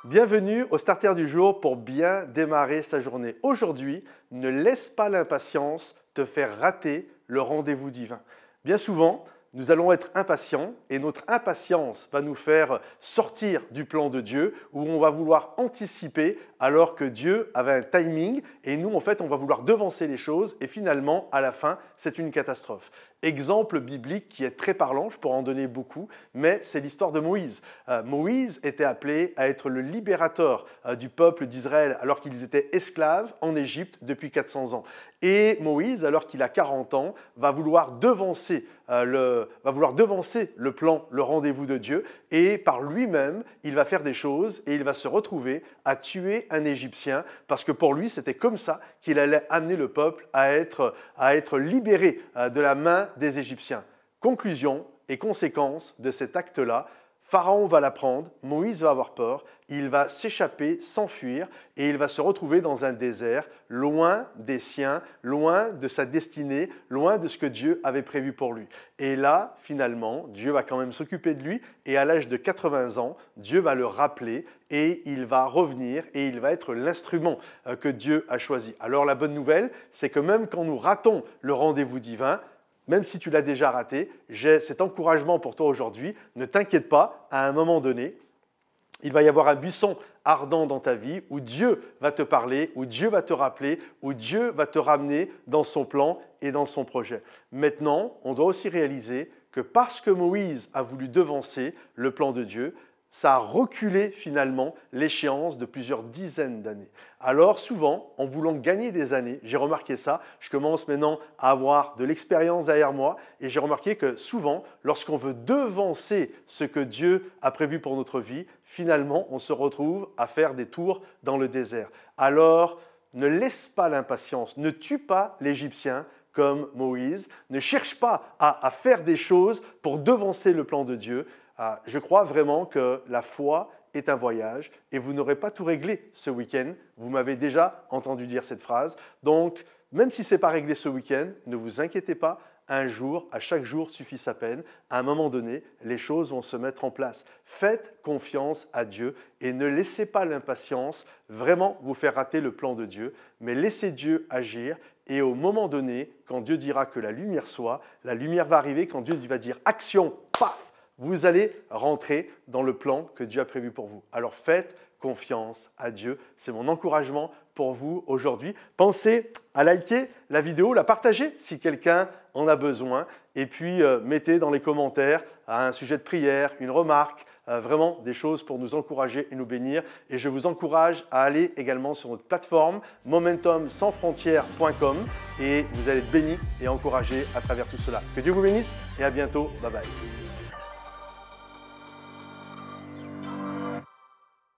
Bienvenue au Starter du jour pour bien démarrer sa journée. Aujourd'hui, ne laisse pas l'impatience te faire rater le rendez-vous divin. Bien souvent, nous allons être impatients et notre impatience va nous faire sortir du plan de Dieu où on va vouloir anticiper alors que Dieu avait un timing et nous, en fait, on va vouloir devancer les choses et finalement, à la fin, c'est une catastrophe. Exemple biblique qui est très parlant, je pourrais en donner beaucoup, mais c'est l'histoire de Moïse. Moïse était appelé à être le libérateur du peuple d'Israël alors qu'ils étaient esclaves en Égypte depuis 400 ans. Et Moïse, alors qu'il a 40 ans, va vouloir devancer le plan, le rendez-vous de Dieu, et par lui-même, il va faire des choses et il va se retrouver à tuer un Égyptien parce que pour lui, c'était comme ça qu'il allait amener le peuple à être libéré de la main des Égyptiens. Conclusion et conséquence de cet acte-là, Pharaon va l'apprendre, Moïse va avoir peur, il va s'échapper, s'enfuir et il va se retrouver dans un désert, loin des siens, loin de sa destinée, loin de ce que Dieu avait prévu pour lui. Et là, finalement, Dieu va quand même s'occuper de lui et à l'âge de 80 ans, Dieu va le rappeler et il va revenir et il va être l'instrument que Dieu a choisi. Alors la bonne nouvelle, c'est que même quand nous ratons le rendez-vous divin, même si tu l'as déjà raté, j'ai cet encouragement pour toi aujourd'hui. Ne t'inquiète pas, à un moment donné, il va y avoir un buisson ardent dans ta vie où Dieu va te parler, où Dieu va te rappeler, où Dieu va te ramener dans son plan et dans son projet. Maintenant, on doit aussi réaliser que parce que Moïse a voulu devancer le plan de Dieu, ça a reculé finalement l'échéance de plusieurs dizaines d'années. Alors souvent, en voulant gagner des années, j'ai remarqué ça, je commence maintenant à avoir de l'expérience derrière moi et j'ai remarqué que souvent, lorsqu'on veut devancer ce que Dieu a prévu pour notre vie, finalement, on se retrouve à faire des tours dans le désert. Alors, ne laisse pas l'impatience, ne tue pas l'Égyptien comme Moïse, ne cherche pas à faire des choses pour devancer le plan de Dieu. Je crois vraiment que la foi est un voyage et vous n'aurez pas tout réglé ce week-end. Vous m'avez déjà entendu dire cette phrase. Donc, même si ce n'est pas réglé ce week-end, ne vous inquiétez pas. Un jour, à chaque jour suffit sa peine. À un moment donné, les choses vont se mettre en place. Faites confiance à Dieu et ne laissez pas l'impatience vraiment vous faire rater le plan de Dieu, mais laissez Dieu agir. Et au moment donné, quand Dieu dira que la lumière soit, la lumière va arriver. Quand Dieu va dire « action », paf, vous allez rentrer dans le plan que Dieu a prévu pour vous. Alors faites confiance à Dieu. C'est mon encouragement pour vous aujourd'hui. Pensez à liker la vidéo, la partager si quelqu'un en a besoin. Et puis mettez dans les commentaires un sujet de prière, une remarque, vraiment des choses pour nous encourager et nous bénir. Et je vous encourage à aller également sur notre plateforme momentumsansfrontières.com et vous allez être bénis et encouragés à travers tout cela. Que Dieu vous bénisse et à bientôt. Bye bye.